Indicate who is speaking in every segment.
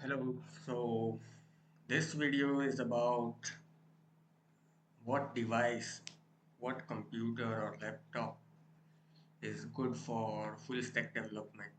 Speaker 1: Hello. So this video is about what device, what computer or laptop is good for full stack development.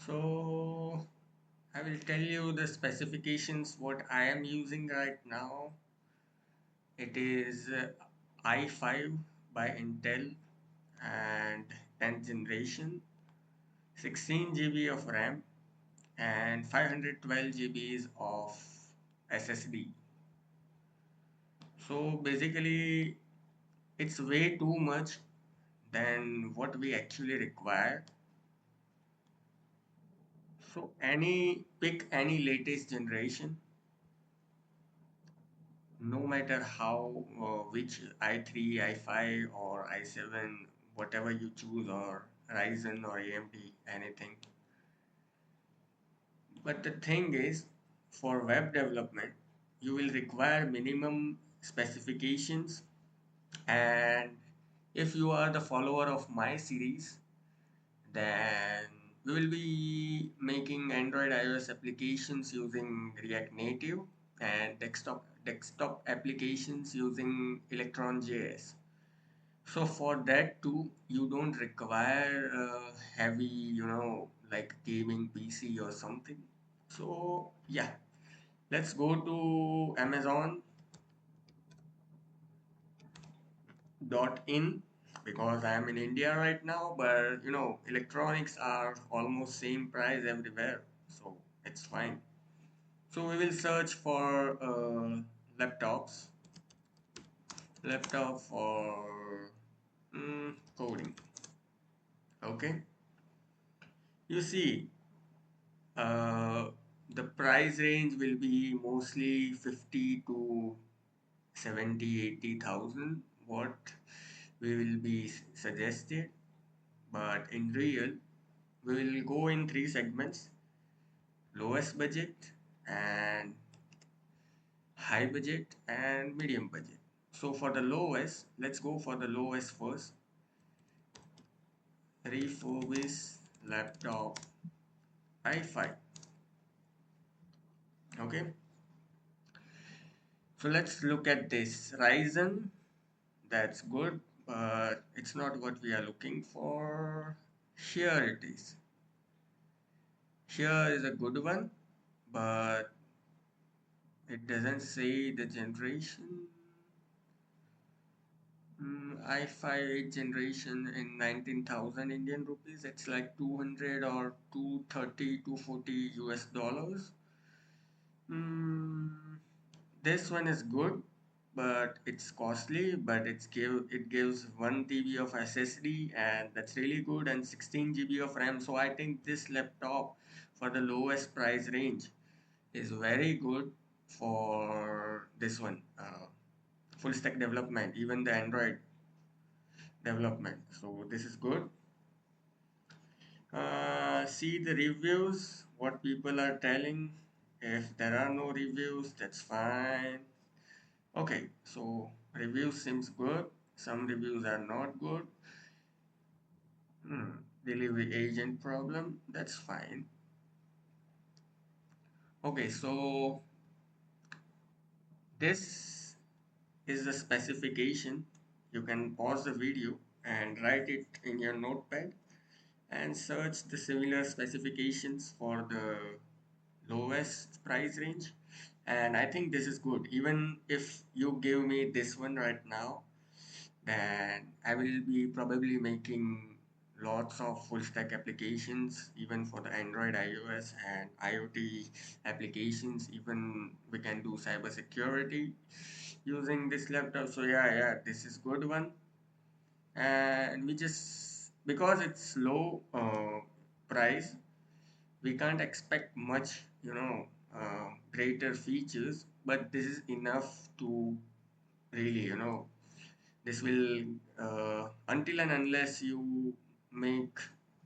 Speaker 1: So I will tell you the specifications what I am using right now. It is i5 by Intel and 10th generation, 16 GB of RAM and 512 GBs of SSD. So basically, it's way too much than what we actually require. So pick any latest generation, no matter how which i3, i5 or i7, whatever you choose, or Ryzen or AMD, anything. But the thing is, for web development, you will require minimum specifications, and if you are the follower of my series, then we will be making Android iOS applications using React Native and desktop applications using Electron.js. So for that too, you don't require a heavy, like gaming PC or something. So yeah, let's go to Amazon.in because I am in India right now, but electronics are almost same price everywhere, so it's fine. So we will search for laptops, laptop for coding. Okay, you see, uh, the price range will be mostly 50 to 70, 80,000. What we will be suggested, but in real we will go in three segments: lowest budget and high budget and medium budget. So for the lowest, let's go for the lowest first. Refurbish laptop i5. Okay, so let's look at this Ryzen. That's good, but it's not what we are looking for. Here it is. Here is a good one, but it doesn't say the generation. I5 8th generation in 19,000 Indian rupees. It's like 200 or 230, 240 US dollars. Mm, this one is good, but it's costly. But it gives 1 TB of SSD, and that's really good, and 16 GB of RAM. So I think this laptop for the lowest price range is very good for this one. Full stack development, even the Android development. So this is good. See the reviews, what people are telling. If there are no reviews, that's fine. Okay, so reviews seems good. Some reviews are not good. Delivery agent problem, that's fine. Okay, so this is the specification. You can pause the video and write it in your notepad and search the similar specifications for the lowest price range. And I think this is good. Even if you give me this one right now, then I will be probably making lots of full stack applications, even for the Android, iOS, and IoT applications. Even we can do cybersecurity using this laptop. So yeah, this is good one. And we just, because it's low price, we can't expect much, greater features, but this is enough to really, this will, until and unless you make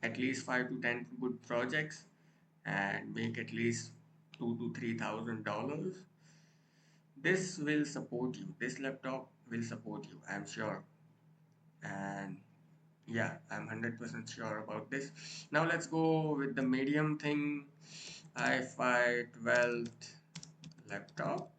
Speaker 1: at least 5 to 10 good projects and make at least $2,000 to $3,000, this will support you. This laptop will support you, I'm sure. And yeah, I'm 100% sure about this. Now let's go with the medium thing. i5 12th laptop.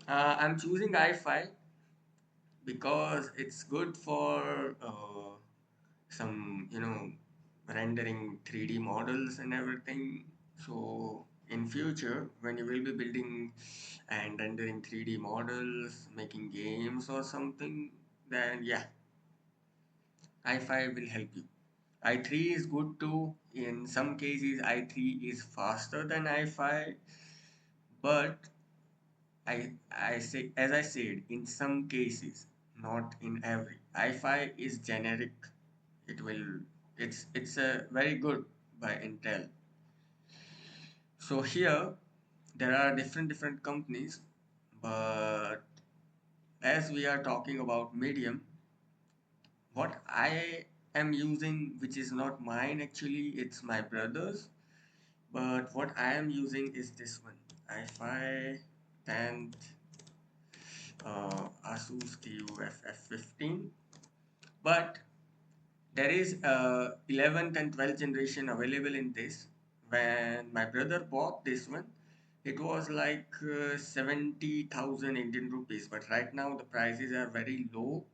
Speaker 1: I'm choosing i5 because it's good for some, rendering 3D models and everything. So in future, when you will be building and rendering 3D models, making games or something, then yeah, i5 will help you. i3 is good too. In some cases, i3 is faster than i5, but I say, as I said, in some cases, not in every. i5 is generic. It will, it's a very good by Intel. So here there are different companies, but as we are talking about medium, what I am using, which is not mine actually, it's my brother's. But what I am using is this one, i5 10th Asus TUF F15. But there is 11th and 12th generation available in this. When my brother bought this one, it was like 70,000 Indian rupees. But right now the prices are very low.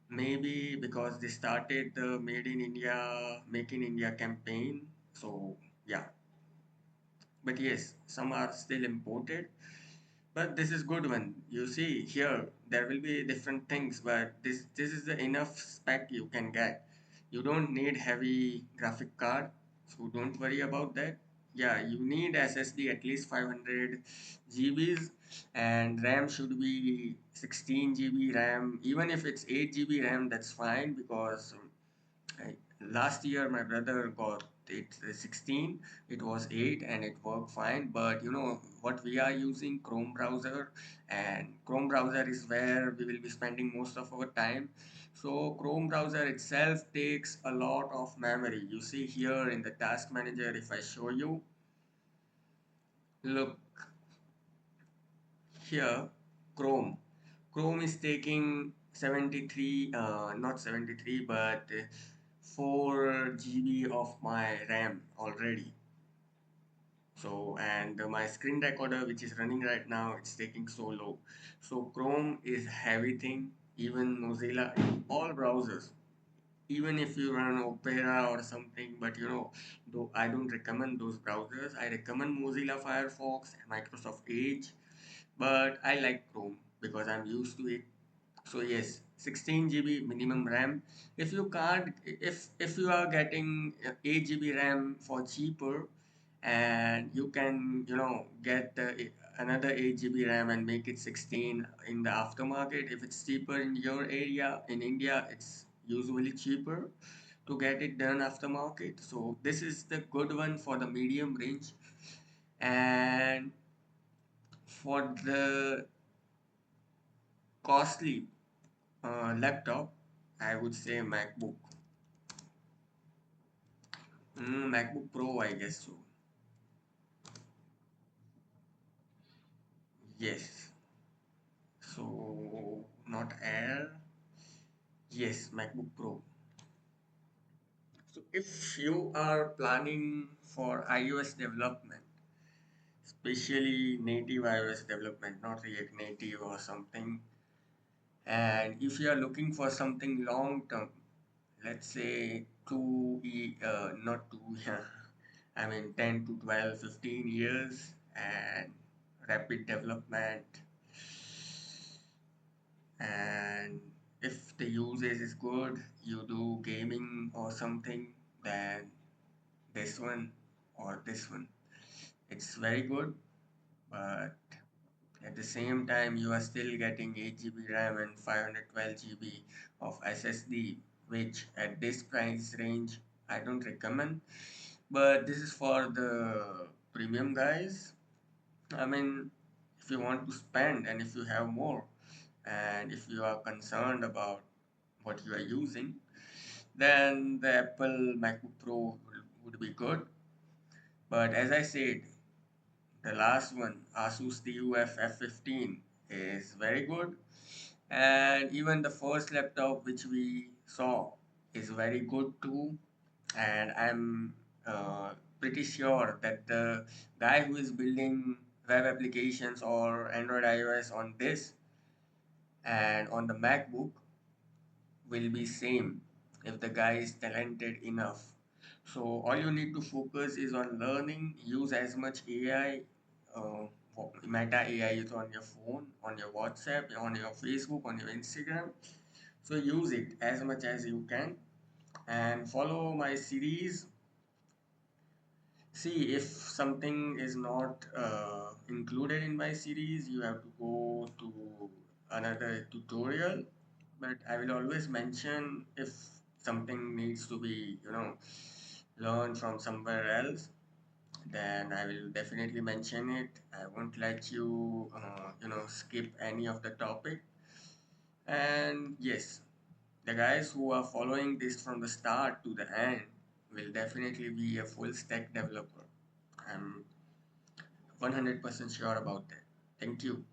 Speaker 1: Maybe because they started the Made in India, Make in India campaign. So yeah, but yes, some are still imported. But this is good one. You see here, there will be different things, but this is the enough spec you can get. You don't need heavy graphic card, so don't worry about that. Yeah, you need SSD at least 500 GBs, and RAM should be 16 GB RAM. Even if it's 8 GB RAM, that's fine because I, last year my brother got it 16, it was 8 and it worked fine. But you know what, we are using Chrome browser, and Chrome browser is where we will be spending most of our time. So Chrome browser itself takes a lot of memory. You see here in the task manager, if I show you, look here, Chrome. Chrome is taking 73, not 73, but 4 GB of my RAM already. So, and my screen recorder, which is running right now, it's taking so low. So, Chrome is heavy thing, even Mozilla, all browsers. Even if you run Opera or something, but though I don't recommend those browsers, I recommend Mozilla Firefox, Microsoft Edge, but I like Chrome because I'm used to it. So yes, 16 GB minimum RAM. If you can't, if you are getting 8 GB RAM for cheaper, and you can get another 8 GB RAM and make it 16 in the aftermarket. If it's cheaper in your area, in India, it's usually cheaper to get it done aftermarket. So this is the good one for the medium range. And for the costly laptop, I would say MacBook. MacBook Pro, I guess so. Yes. So, not Air. Yes, MacBook Pro. So, if you are planning for iOS development, especially native iOS development, not React Native or something, and if you are looking for something long term, let's say not two, yeah, I mean 10 to 12, 15 years and rapid development, and if the usage is good, you do gaming or something, then this one or this one, it's very good. But at the same time, you are still getting 8 GB RAM and 512 GB of SSD, which at this price range I don't recommend. But this is for the premium guys. I mean, if you want to spend and if you have more, and if you are concerned about what you are using, then the Apple MacBook Pro would be good. But as I said, the last one, Asus TUF F15, is very good. And even the first laptop which we saw is very good too. And I'm pretty sure that the guy who is building web applications or Android iOS on this and on the MacBook will be same if the guy is talented enough. So all you need to focus is on learning, use as much AI, uh, meta AI is on your phone, on your WhatsApp, on your Facebook, on your Instagram. So use it as much as you can and follow my series. See, if something is not included in my series, you have to go to another tutorial. But I will always mention if something needs to be, learned from somewhere else, then I will definitely mention it. I won't let you, skip any of the topic. And yes, the guys who are following this from the start to the end will definitely be a full stack developer. I'm 100% sure about that. Thank you.